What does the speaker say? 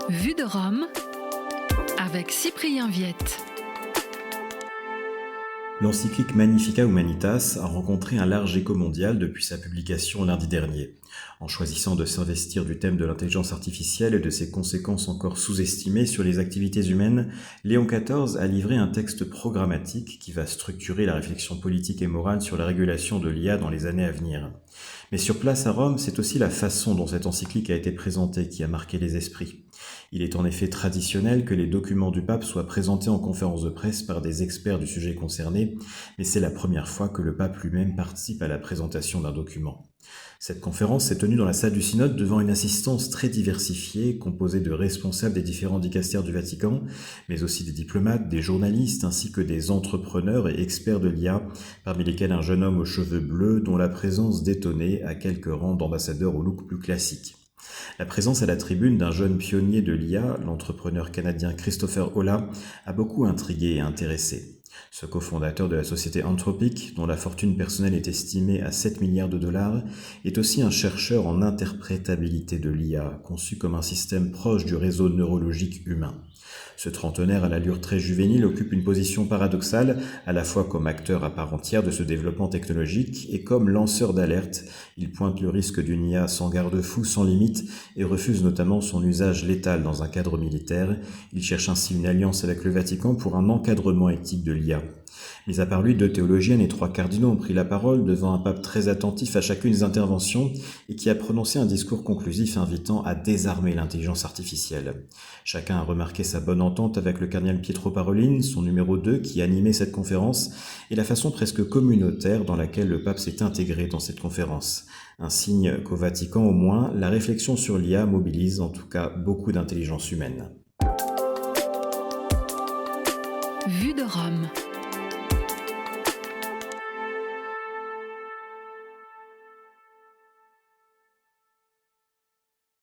Vue de Rome avec Cyprien Viette. L'encyclique Magnificat Humanitas a rencontré un large écho mondial depuis sa publication lundi dernier. En choisissant de s'investir du thème de l'intelligence artificielle et de ses conséquences encore sous-estimées sur les activités humaines, Léon XIV a livré un texte programmatique qui va structurer la réflexion politique et morale sur la régulation de l'IA dans les années à venir. Mais sur place à Rome, c'est aussi la façon dont cette encyclique a été présentée qui a marqué les esprits. Il est en effet traditionnel que les documents du pape soient présentés en conférence de presse par des experts du sujet concerné, mais c'est la première fois que le pape lui-même participe à la présentation d'un document. Cette conférence s'est tenue dans la salle du synode devant une assistance très diversifiée, composée de responsables des différents dicastères du Vatican, mais aussi des diplomates, des journalistes, ainsi que des entrepreneurs et experts de l'IA, parmi lesquels un jeune homme aux cheveux bleus dont la présence détonnait à quelques rangs d'ambassadeurs au look plus classique. La présence à la tribune d'un jeune pionnier de l'IA, l'entrepreneur canadien Christopher Olah, a beaucoup intrigué et intéressé. Ce cofondateur de la société Anthropic, dont la fortune personnelle est estimée à 7 milliards de dollars, est aussi un chercheur en interprétabilité de l'IA, conçu comme un système proche du réseau neurologique humain. Ce trentenaire à l'allure très juvénile occupe une position paradoxale, à la fois comme acteur à part entière de ce développement technologique et comme lanceur d'alerte. Il pointe le risque d'une IA sans garde-fou, sans limite, et refuse notamment son usage létal dans un cadre militaire. Il cherche ainsi une alliance avec le Vatican pour un encadrement éthique de l'IA. Mis à part lui, 2 théologiennes et 3 cardinaux ont pris la parole devant un pape très attentif à chacune des interventions et qui a prononcé un discours conclusif invitant à désarmer l'intelligence artificielle. Chacun a remarqué sa bonne entente avec le cardinal Pietro Parolin, son numéro 2, qui animait cette conférence, et la façon presque communautaire dans laquelle le pape s'est intégré dans cette conférence. Un signe qu'au Vatican au moins, la réflexion sur l'IA mobilise en tout cas beaucoup d'intelligence humaine. Vue de Rome.